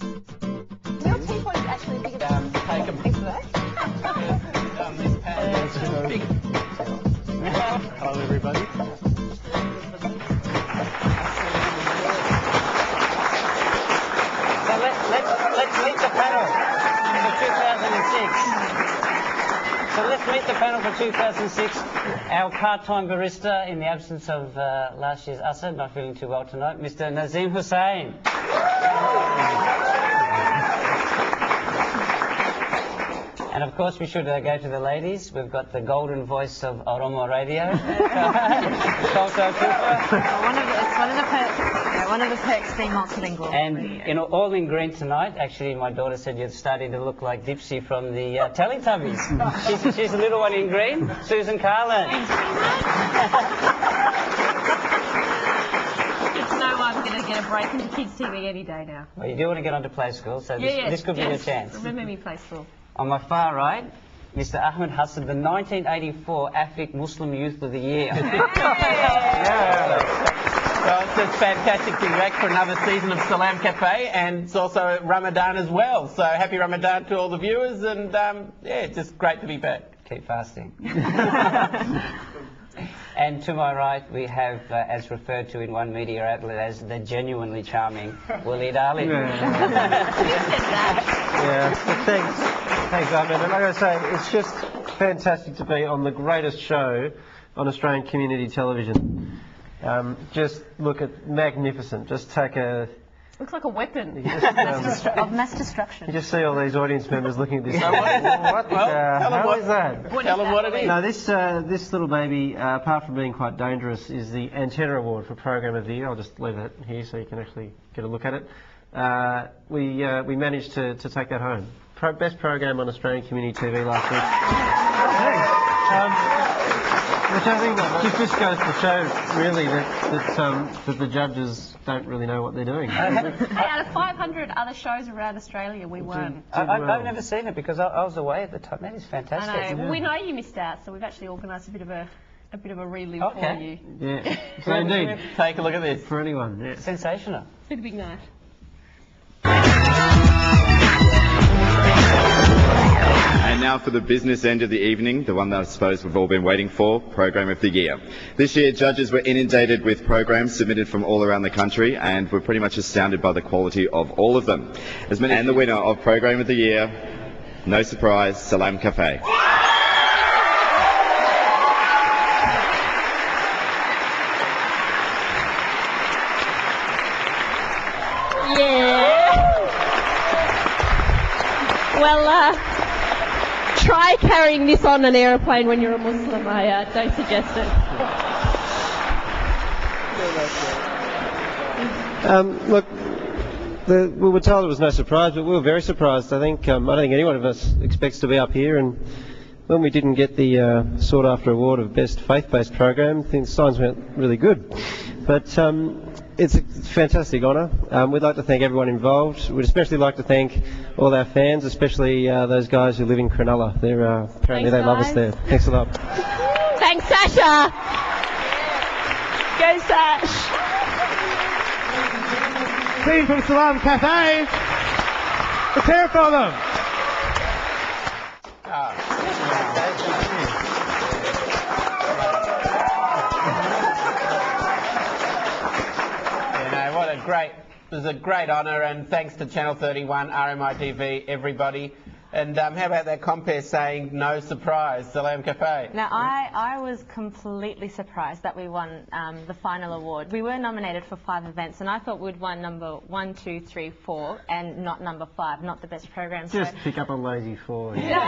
Your teapot is actually bigger than Take a Thanks for that. this pan is big. Hello, everybody. So let's meet the panel for 2006. So let's meet the panel for 2006. Our part-time barista, in the absence of last year's Asad, not feeling too well tonight, Mr. Nazim Hussain. And of course, we should go to the ladies. We've got the golden voice of Oromo Radio. One of the perks being multilingual. And all in green tonight. Actually, my daughter said you're starting to look like Dipsy from the Teletubbies. She's a little one in green, Susan Carlin. I'm going to get a break into kids' TV any day now. Well, you do want to get onto Play School, so this could be your chance. Remember me, Play School. On my far right, Mr. Ahmed Hassan, the 1984 AFIC Muslim Youth of the Year. Well, it's just fantastic to be back for another season of Salam Cafe, and it's also Ramadan as well. So happy Ramadan to all the viewers, and yeah, just great to be back. Keep fasting. And to my right, we have, as referred to in one media outlet as the genuinely charming Waleed Ali. Yeah, thanks, Ahmed. And like I say, it's just fantastic to be on the greatest show on Australian community television. Just look at magnificent. Just take a. Looks like a weapon of mass destruction. You just see all these audience members looking at this. How is that? Tell them what it is. No, this little baby, apart from being quite dangerous, is the Antenna Award for Program of the Year. I'll just leave that here so you can actually get a look at it. We managed to take that home. Best program on Australian Community TV last week. Which I think just goes to show, really, that the judges don't really know what they're doing. Out of 500 other shows around Australia, we won. I've never seen it because I was away at the time. That is fantastic. I know. Well, we know you missed out, so we've actually organised a bit of a relive for you. Yeah. So indeed, take a look at this. For anyone. Yeah. Sensational. It's been a big night. And now for the business end of the evening, the one that I suppose we've all been waiting for, Program of the Year. This year, judges were inundated with programs submitted from all around the country, and were pretty much astounded by the quality of all of them. And the winner of Program of the Year, no surprise, Salam Cafe. Well, try carrying this on an aeroplane when you're a Muslim. I don't suggest it. Look, we were told it was no surprise, but we were very surprised. I don't think any one of us expects to be up here, and when we didn't get the sought-after award of Best Faith-Based Program, things signs went really good. But it's a fantastic honour. We'd like to thank everyone involved. We'd especially like to thank all our fans, especially those guys who live in Cronulla. Apparently they love us there. Thanks a lot. Thanks, Sasha. Go, Sash. Team from Salam Cafe. Let's hear it for them. It was a great honour, and thanks to Channel 31, RMITV, everybody. And how about that compere saying no surprise, Salam Cafe? Now, I was completely surprised that we won the final award. We were nominated for 5 events, and I thought we'd won number 1, 2, 3, 4, and not number 5, not the best program. Just pick up a lazy 4. Yeah. No,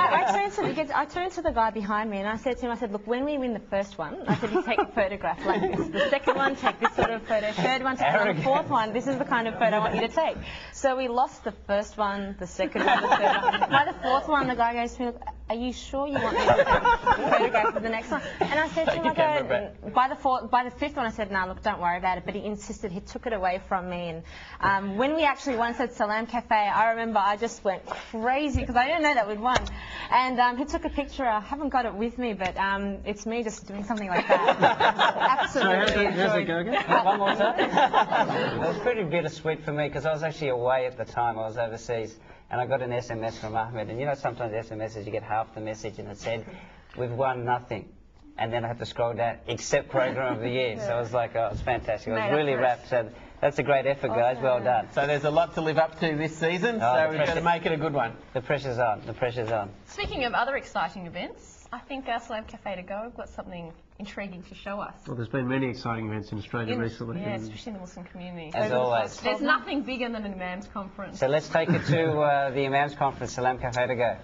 I turned to the guy behind me, and I said to him, look, when we win the first one, I said, you take a photograph like this. The second one, take this sort of photo. Third one, take the fourth one. This is the kind of photo I want you to take. So we lost the first one, the second one, the third one. By the fourth one, the guy goes to me, are you sure you want me to take a photograph of the next one? And I said to him, by the fifth one, I said, no, look, don't worry about it. But he insisted. He took it away from me. And when we actually won at Salam Cafe, I remember I just went crazy because I didn't know that we'd won. And he took a picture. I haven't got it with me, but it's me just doing something like that. Absolutely. How's it go again? One more time. It was pretty bittersweet for me because I was actually away at the time. I was overseas. And I got an SMS from Ahmed. And you know, sometimes SMSs, you get half the message and it said, we've won nothing. And then I had to scroll down, except Program of the Year. So I was like, oh, it's fantastic. I was really wrapped. So that's a great effort, guys. Well done. So there's a lot to live up to this season, so we've got to make it a good one. The pressure's on. The pressure's on. Speaking of other exciting events, I think our Salam Cafe to go have got something intriguing to show us. Well, there's been many exciting events in Australia recently. Yeah, especially in the Muslim community. As always. There's nothing bigger than an Imams conference. So let's take it to the Imams conference, Salam Cafe to go.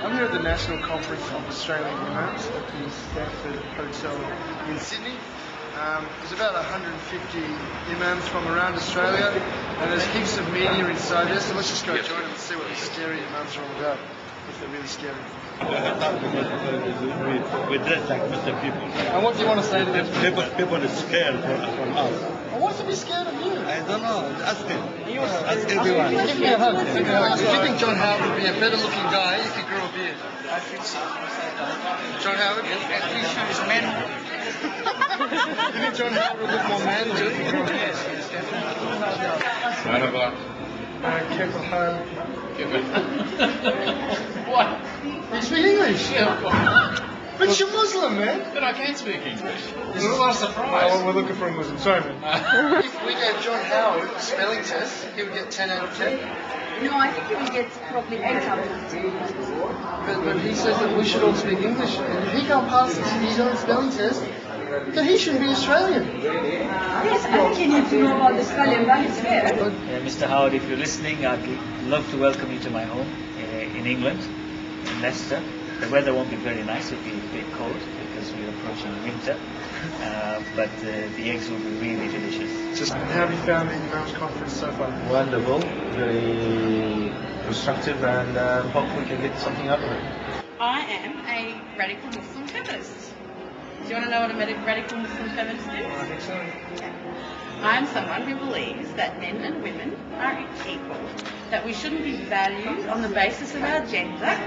I'm here at the National Conference of Australian Imams at the Stanford Hotel in Sydney. There's about 150 imams from around Australia, and there's heaps of media inside there, so let's just go join them and see what these scary imams are all about, if they're really scary. We dress like Muslim people. And what do you want to say to them? People are scared from us. Well, what's to be scared of you? I don't know. Ask him. Ask everyone. Give me a hug. Do you think John Howard would be a better looking guy if he grew a beard? I think so. John Howard? He shows men. You think John Howard would look more manly if he grew a beard? Yes, definitely. Careful, home. What? You speak English? Yeah. But you're Muslim, man. But I can speak English. This is not a surprise. Well, we're looking for a Muslim. Sorry, man. If we gave John Howard a spelling test, he would get 10 out of 10. No, I think he will get probably 8 out of 10. But he says that we should all speak English. And if he can't pass his own spelling test, then he shouldn't be Australian. Yes, I think you need to know about the Australian values here. Mr. Howard, if you're listening, I'd love to welcome you to my home in England, in Leicester. The weather won't be very nice, it'll be a bit cold because we're approaching winter, but the eggs will be really delicious. How have you found the Imams conference so far? Wonderful, very constructive, and hope we can get something out of it. I am a radical Muslim feminist. Do you want to know what a radical Muslim feminist is? I think so. Okay. I'm someone who believes that men and women are equal, that we shouldn't be valued on the basis of our gender.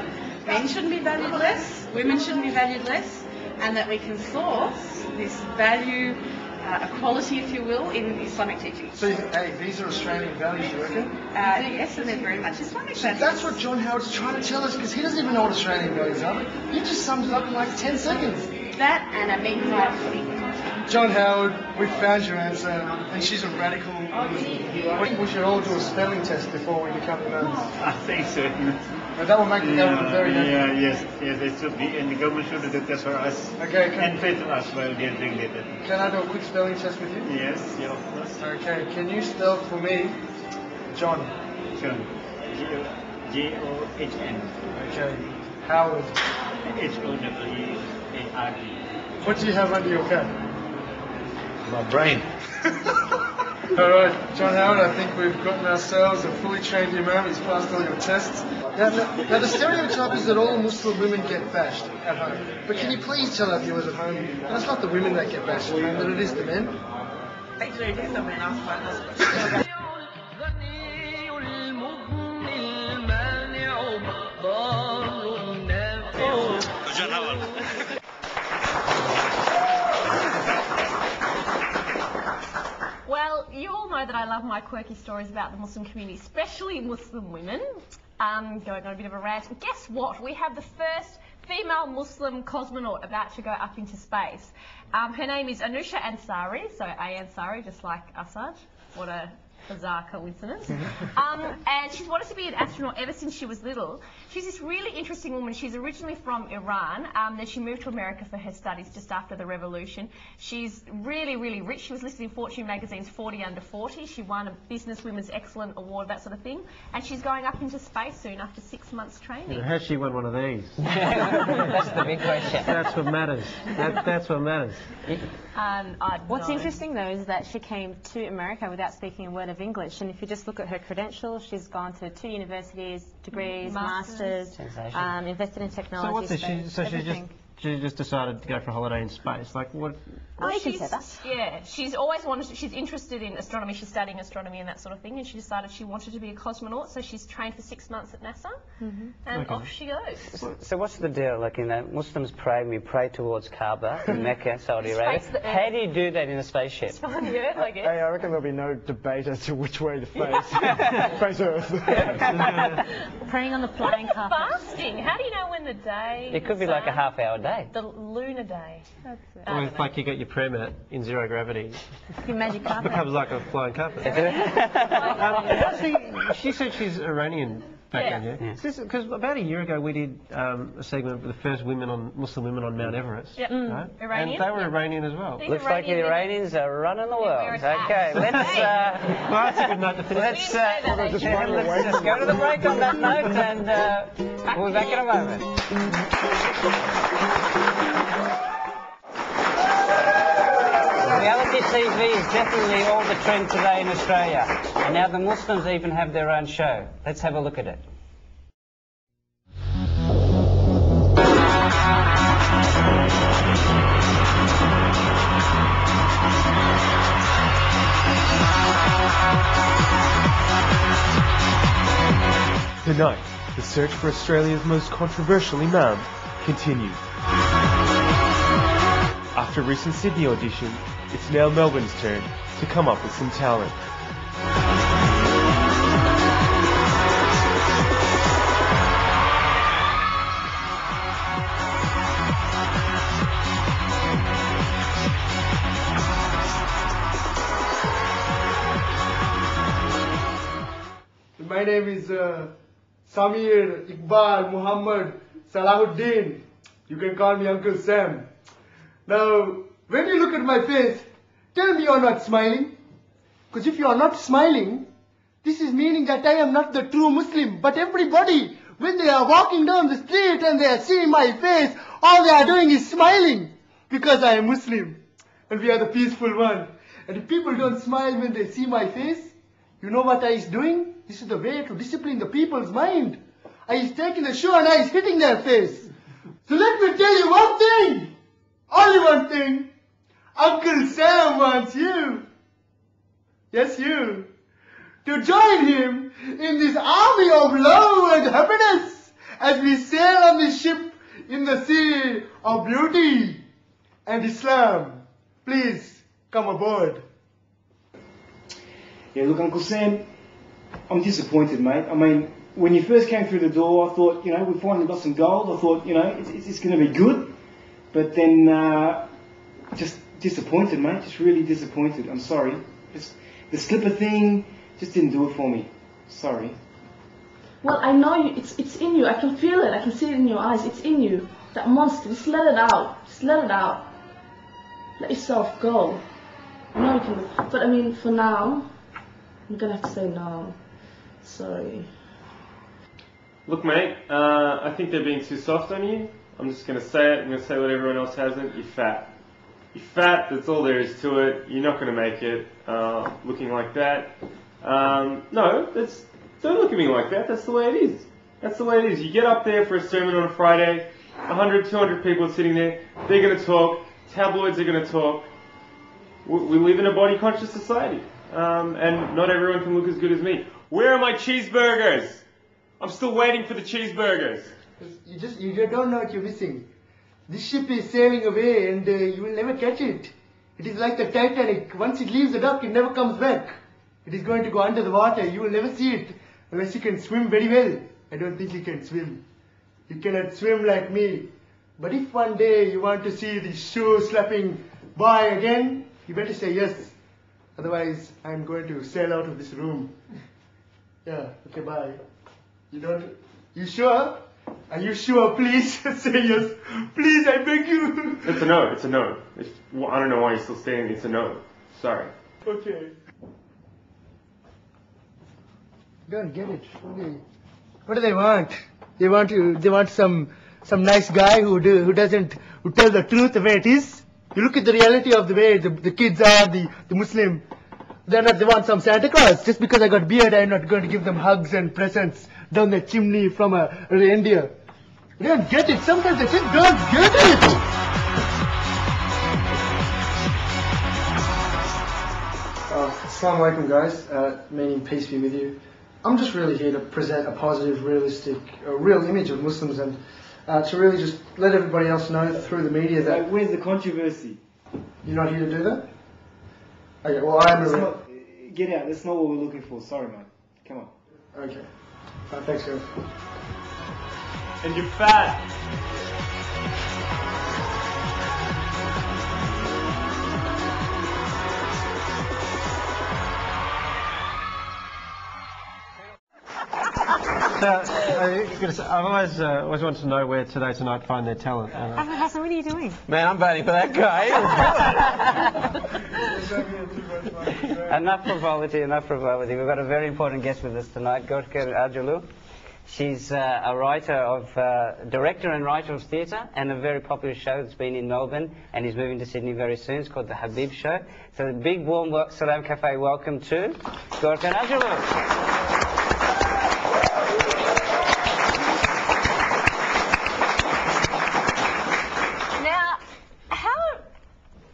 Men shouldn't be valued less, women shouldn't be valued less, and that we can source this value equality, if you will, in Islamic teachings. So, hey, these are Australian values, you reckon? Yes, and they're very much Islamic values. That's what John Howard's trying to tell us, because he doesn't even know what Australian values are. You just summed it up in like 10 seconds. That and a big fight. John Howard, we found your answer, and she's a radical Muslim. I think we should all do a spelling test before we become imams. I think so. And that will make the government very happy. Yes, it should be, and the government should do that for us. Okay, and pay to us while they're doing it. Can I do a quick spelling test with you? Yes, yeah, of course. Okay, can you spell for me John? John. J-O-H-N. Okay. Howard. H-O-W-A-R-D. What do you have under your cap? My brain. Alright, John Howard, I think we've gotten ourselves a fully trained imam. He's passed all your tests. Now, the stereotype is that all Muslim women get bashed at home. But can you please tell our viewers at home that it's not the women that get bashed at home, that it is the men? Actually, it is the men. I'll find this. John Howard. Well, you all know know that I love my quirky stories about the Muslim community, especially Muslim women. Going on a bit of a rant. And guess what? We have the first female Muslim cosmonaut about to go up into space. Her name is Anusha Ansari, so A Ansari, just like Asad. What a bizarre coincidence. And she's wanted to be an astronaut ever since she was little. She's this really interesting woman. She's originally from Iran. Then she moved to America for her studies just after the revolution. She's really, really rich. She was listed in Fortune magazine's 40 Under 40. She won a Business Women's Excellent Award, that sort of thing. And she's going up into space soon after 6 months training. How's she won one of these? That's the big question. That's what matters. That's what matters. What's interesting though is that she came to America without speaking a word of English, and if you just look at her credentials, she's gone to 2 universities, degrees, masters, invested in technology. So what's this? She just decided to go for a holiday in space. Like what? Oh, you can say that. Yeah, she's always wanted. She's interested in astronomy. She's studying astronomy and that sort of thing. And she decided she wanted to be a cosmonaut. So she's trained for 6 months at NASA, and off she goes. So what's the deal? Like, you know, Muslims pray. We pray towards Kaaba in Mecca, Saudi Arabia. How do you do that in a spaceship? It's on the Earth, I guess. Hey, I reckon there'll be no debate as to which way to face. Face Earth. Praying on the flying carpet. Fasting. How do you know when the day? It could be like a half-hour day. The lunar day. That's it. Or it's like you get your prayer mat in zero gravity. Your magic It carpet. becomes like a flying carpet. She said she's Iranian background, yeah? Because about a year ago we did a segment with the first Muslim women on Mount Everest. Yep. Right? Iranian? And they were Iranian as well. Looks like the Iranians are running the world. Okay, let's... well, that's a good note to finish. Let's just go to the break on that note, and we'll be back in a moment. Reality TV is definitely all the trend today in Australia. And now the Muslims even have their own show. Let's have a look at it. Tonight, the search for Australia's most controversial Imam continues. After a recent Sydney audition, it's now Melbourne's turn to come up with some talent. My name is Samir Iqbal Muhammad Salahuddin. You can call me Uncle Sam. Now, when you look at my face, tell me you're not smiling. Because if you are not smiling, this is meaning that I am not the true Muslim. But everybody, when they are walking down the street and they are seeing my face, all they are doing is smiling. Because I am Muslim. And we are the peaceful one. And if people don't smile when they see my face, you know what I is doing? This is the way to discipline the people's mind. I is taking the shoe and I is hitting their face. So let me tell you one thing. Only one thing. Uncle Sam wants you. Yes, you. To join him in this army of love and happiness as we sail on this ship in the sea of beauty and Islam. Please come aboard. Yeah, look, Uncle Sam, I'm disappointed, mate. I mean, when you first came through the door, I thought, you know, we finally got some gold. I thought, you know, it's going to be good. But then, just disappointed, mate. Just really disappointed. I'm sorry. Just the slipper thing just didn't do it for me. Sorry. Well, I know you. It's in you. I can feel it. I can see it in your eyes. It's in you. That monster. Just let it out. Just let it out. Let yourself go. I know you can. But I mean, for now, I'm gonna have to say no. Sorry. Look, mate. I think they're being too soft on you. I'm just going to say it. I'm going to say what everyone else hasn't. You're fat. You're fat. That's all there is to it. You're not going to make it looking like that. No, don't look at me like that. That's the way it is. That's the way it is. You get up there for a sermon on a Friday. 100, 200 people are sitting there. They're going to talk. Tabloids are going to talk. We live in a body-conscious society. And not everyone can look as good as me. Where are my cheeseburgers? I'm still waiting for the cheeseburgers. You don't know what you're missing. This ship is sailing away and you will never catch it. It is like the Titanic. Once it leaves the dock, it never comes back. It is going to go under the water. You will never see it unless you can swim very well. I don't think you can swim. You cannot swim like me. But if one day you want to see the shoe slapping boy again, you better say yes. Otherwise, I'm going to sail out of this room. Yeah, okay, bye. You sure? Are you sure? Please say yes. Please, I beg you. It's a no. It's a no. I don't know why you're still staying. It's a no. Sorry. Okay. Don't get it. Okay. What do they want? They want some nice guy who tells the truth the way it is. You look at the reality of the way the kids are, the Muslim. They want some Santa Claus. Just because I got beard, I'm not going to give them hugs and presents down the chimney from India. They don't get it. Sometimes they just don't get it. Assalamu alaikum, guys. Meaning peace be with you. I'm just really here to present a positive, realistic, real image of Muslims and to really just let everybody else know through the media that... So where's the controversy? You're not here to do that? Okay, well, I am Get out, that's not what we're looking for. Sorry, mate. Come on. Okay. Thanks, guys. And you're fat. I've always wanted to know where Today Tonight find their talent. Hassan, what are you doing? Man, I'm voting for that guy. Enough frivolity, enough frivolity. We've got a very important guest with us tonight, Gorka Arjulu. She's a director and writer of theatre and a very popular show that's been in Melbourne and is moving to Sydney very soon. It's called The Habib Show. So a big warm Salam Cafe welcome to Gorka Arjulu.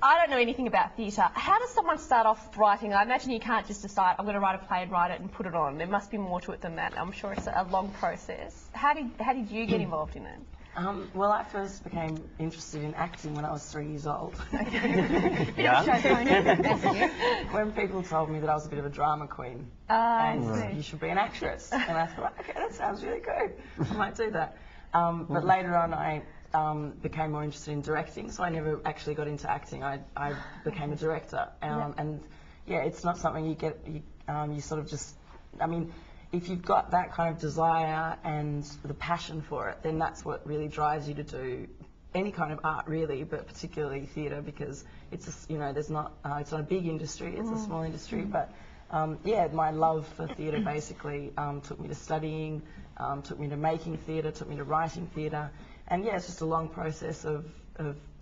I don't know anything about theatre. How does someone start off writing? I imagine you can't just decide, I'm going to write a play and write it and put it on. There must be more to it than that. I'm sure it's a long process. How did you get involved in it? Well, I first became interested in acting when I was 3 years old. When people told me that I was a bit of a drama queen and you should be an actress. And I thought, okay, that sounds really good. I might do that. But later on I became more interested in directing, so I never actually got into acting. I became a director, and yeah, it's not something you get. You sort of just, I mean, if you've got that kind of desire and the passion for it, then that's what really drives you to do any kind of art, really, but particularly theatre, because it's there's not it's not a big industry, it's a small industry, but yeah, my love for theatre basically took me to studying, took me to making theatre, took me to writing theatre. And yeah, it's just a long process of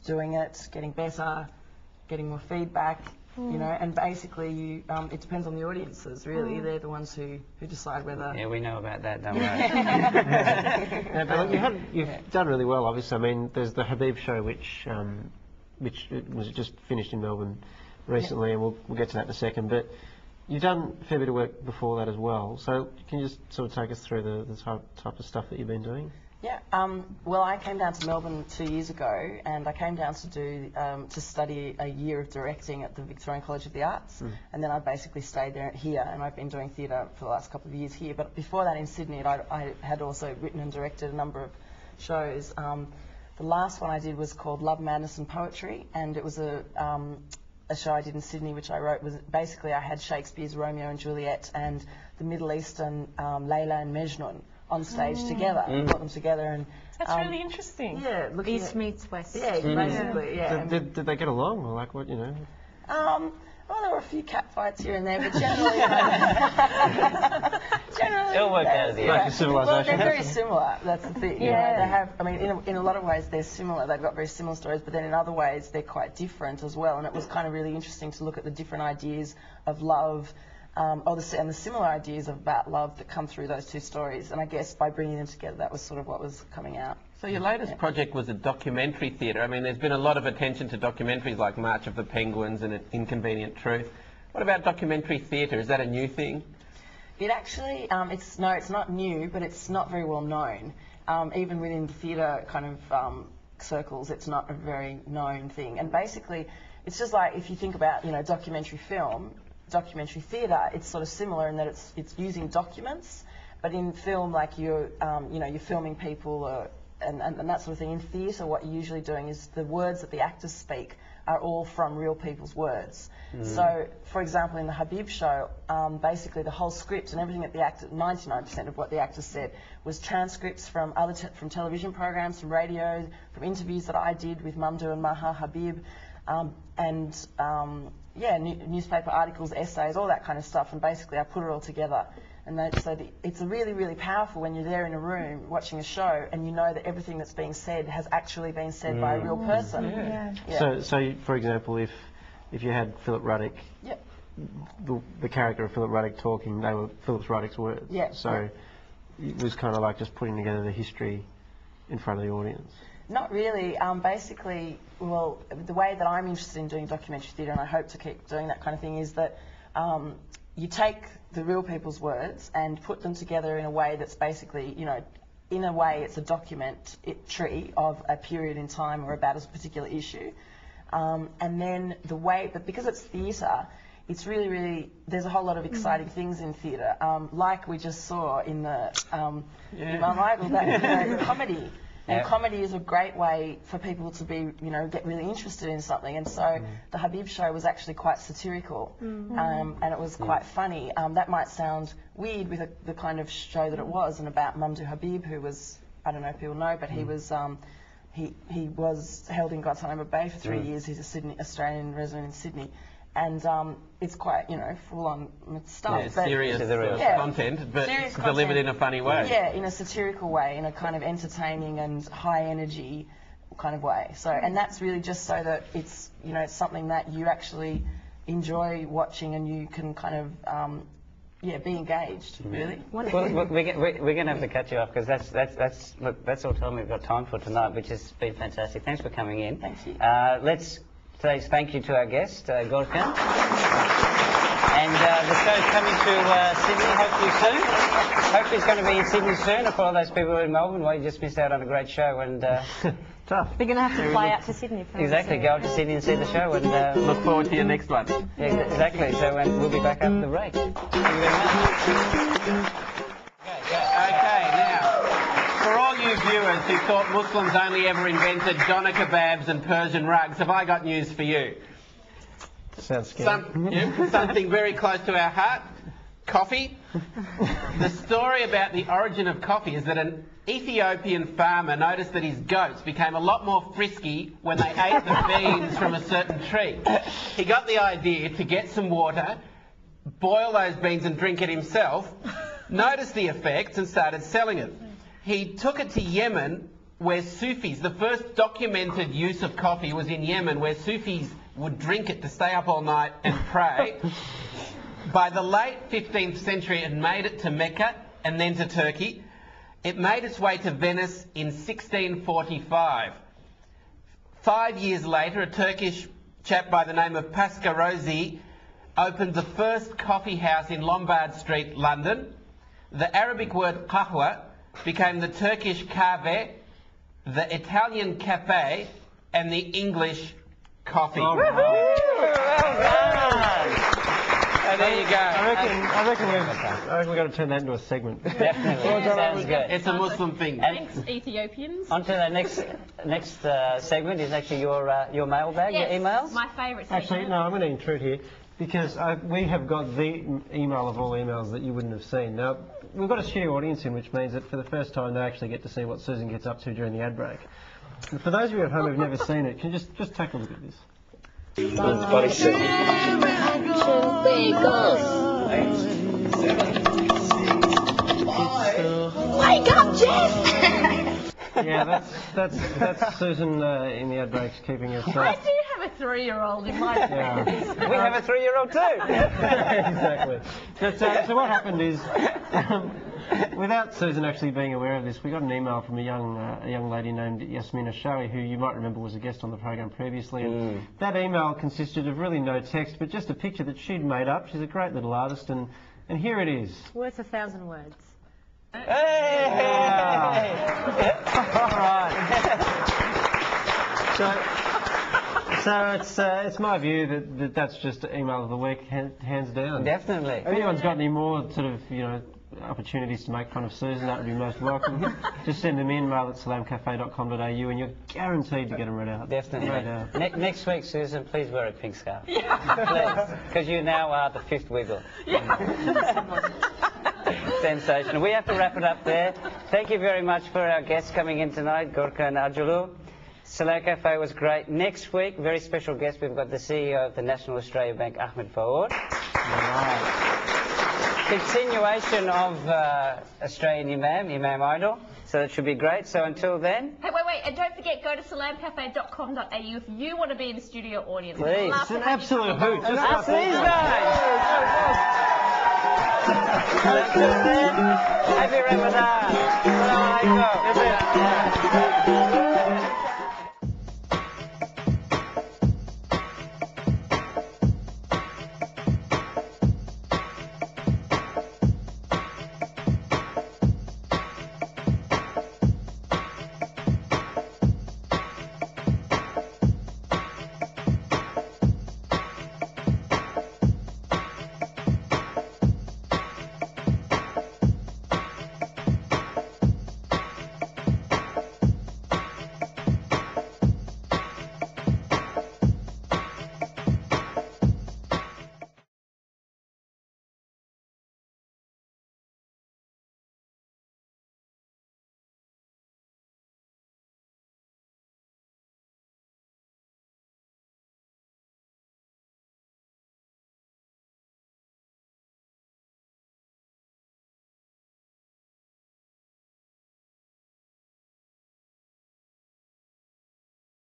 doing it, getting better, getting more feedback, and basically it depends on the audiences, really. They're the ones who decide whether... Yeah, we know about that, don't we? Yeah, but you've done really well, obviously. I mean, there's the Habib show, which was just finished in Melbourne recently, and we'll get to that in a second. But you've done a fair bit of work before that as well. So can you just sort of take us through the type of stuff that you've been doing? Yeah, well, I came down to Melbourne 2 years ago, and I came down to study a year of directing at the Victorian College of the Arts, and then I basically stayed there here, and I've been doing theatre for the last couple of years here. But before that in Sydney, I had also written and directed a number of shows. The last one I did was called Love, Madness and Poetry, and it was a show I did in Sydney, which I wrote. Was basically I had Shakespeare's Romeo and Juliet and the Middle Eastern Layla and Majnun on stage together, brought them together, and that's really interesting. Yeah, East meets West. Yeah, basically. Yeah. Did they get along, or like what Well, there were a few cat fights here and there, but generally, it'll work out at the end. Like a civilization. Well, they're very similar. That's the thing. Yeah. They have. I mean, in a lot of ways, they're similar. They've got very similar stories, but then in other ways, they're quite different as well. And it was kind of really interesting to look at the different ideas of love. And the similar ideas about love that come through those two stories. And I guess by bringing them together, that was sort of what was coming out. So your latest project was a documentary theatre. I mean, there's been a lot of attention to documentaries like March of the Penguins and Inconvenient Truth. What about documentary theatre? Is that a new thing? It actually, it's not new, but it's not very well known. Even within theatre kind of circles, it's not a very known thing. And basically, it's just like if you think about, documentary film, documentary theatre, it's sort of similar in that it's using documents, but in film, like you're filming people and that sort of thing. In theatre, what you're usually doing is the words that the actors speak are all from real people's words. So, for example, in the Habib show, basically the whole script and everything that the actor, 99% of what the actors said, was transcripts from from television programs, from radio, from interviews that I did with Mamdouh and Maha Habib, newspaper articles, essays, all that kind of stuff. And basically, I put it all together. And it's really, really powerful when you're there in a room watching a show and you know that everything that's being said has actually been said by a real person. So, for example, if you had Philip Ruddock, the character of Philip Ruddock talking, they were Philip Ruddock's words. So it was kind of like just putting together the history in front of the audience. Not really. Basically, well, the way that I'm interested in doing documentary theatre, and I hope to keep doing that kind of thing, is that you take the real people's words and put them together in a way that's basically, in a way it's a documentary of a period in time or about a particular issue. And then but because it's theatre, it's really, really, there's a whole lot of exciting things in theatre, like we just saw in the Imam, that comedy. And comedy is a great way for people to be, get really interested in something. And so the Habib show was actually quite satirical, and it was quite funny. That might sound weird with the kind of show that it was, and about Mamdouh Habib, who was, I don't know if people know, but he was he was held in Guantanamo Bay for 3 years. He's a Australian resident in Sydney. And it's quite, full-on stuff. Yeah, serious content, but serious delivered in a funny way. Yeah, in a satirical way, in a kind of entertaining and high-energy kind of way. So, and that's really just so that it's, it's something that you actually enjoy watching and you can kind of, be engaged, really. Well, we're going to have to cut you off because that's all time we've got time for tonight, which has been fantastic. Thanks for coming in. Thank you. Let's say thank you to our guest, Gorkan. And the show's coming to Sydney hopefully soon. Hopefully it's going to be in Sydney soon. And for all those people who are in Melbourne, well, you just missed out on a great show. And tough. We're going to have to fly out to Sydney. Exactly, go up to Sydney and see the show. And look forward to your next one. Yeah, exactly. So we'll be back after the break. Thank you very much. Okay, now, for all you viewers who thought Muslims only ever invented doner kebabs and Persian rugs, have I got news for you? Sounds scary. Something very close to our heart. Coffee. The story about the origin of coffee is that an Ethiopian farmer noticed that his goats became a lot more frisky when they ate the beans from a certain tree. He got the idea to get some water, boil those beans and drink it himself, noticed the effects and started selling it. He took it to Yemen, where Sufis, the first documented use of coffee was in Yemen, where Sufis would drink it to stay up all night and pray. By the late 15th century, it made it to Mecca and then to Turkey. It made its way to Venice in 1645. 5 years later, a Turkish chap by the name of Pascarosi opened the first coffee house in Lombard Street, London. The Arabic word qahwa became the Turkish kahve, the Italian cafe, and the English coffee. Oh, there you go. I reckon we've got to turn that into a segment. Definitely. Sounds good. It's a Muslim thing. Thanks, Ethiopians. On to the next segment is actually your mailbag, your emails. My favourite segment. Actually, no, I'm going to intrude here because we have got the email of all emails that you wouldn't have seen. Now, we've got a studio audience in, which means that for the first time they actually get to see what Susan gets up to during the ad break. And for those of you at home who've never seen it, can you just take a look at this? Wake up, Jeff! Yeah, that's Susan in the ad breaks keeping us. I do have a 3-year-old in my Yeah. We have a 3-year-old too. Exactly. So what happened is, without Susan actually being aware of this, we got an email from a young lady named Yasmina Shawi, who you might remember was a guest on the program previously. And that email consisted of really no text, but just a picture that she'd made up. She's a great little artist, and here it is. Worth 1,000 words. Hey! All right. So So it's my view that that's just email of the week, hands down. Definitely. If anyone's got any more sort of, opportunities to make fun of Susan, that would be most welcome. Just send them in, mail at salamcafe.com.au, and you're guaranteed to get them read out. Definitely. No doubt. Next week, Susan, please wear a pink scarf. Please, because you now are the fifth wiggle. Sensational. We have to wrap it up there. Thank you very much for our guests coming in tonight, Gorka and Arjulu. Salam Cafe was great. Next week, very special guest, we've got the CEO of the National Australia Bank, Ahmed Fawad. Continuation of Australian Imam Idol, so that should be great. So until then... Hey, wait, and don't forget, go to salamcafe.com.au if you want to be in the studio audience. Please. It's an absolute hoot. Just Ask these guys! Happy Ramadan! Assalamu alaikum.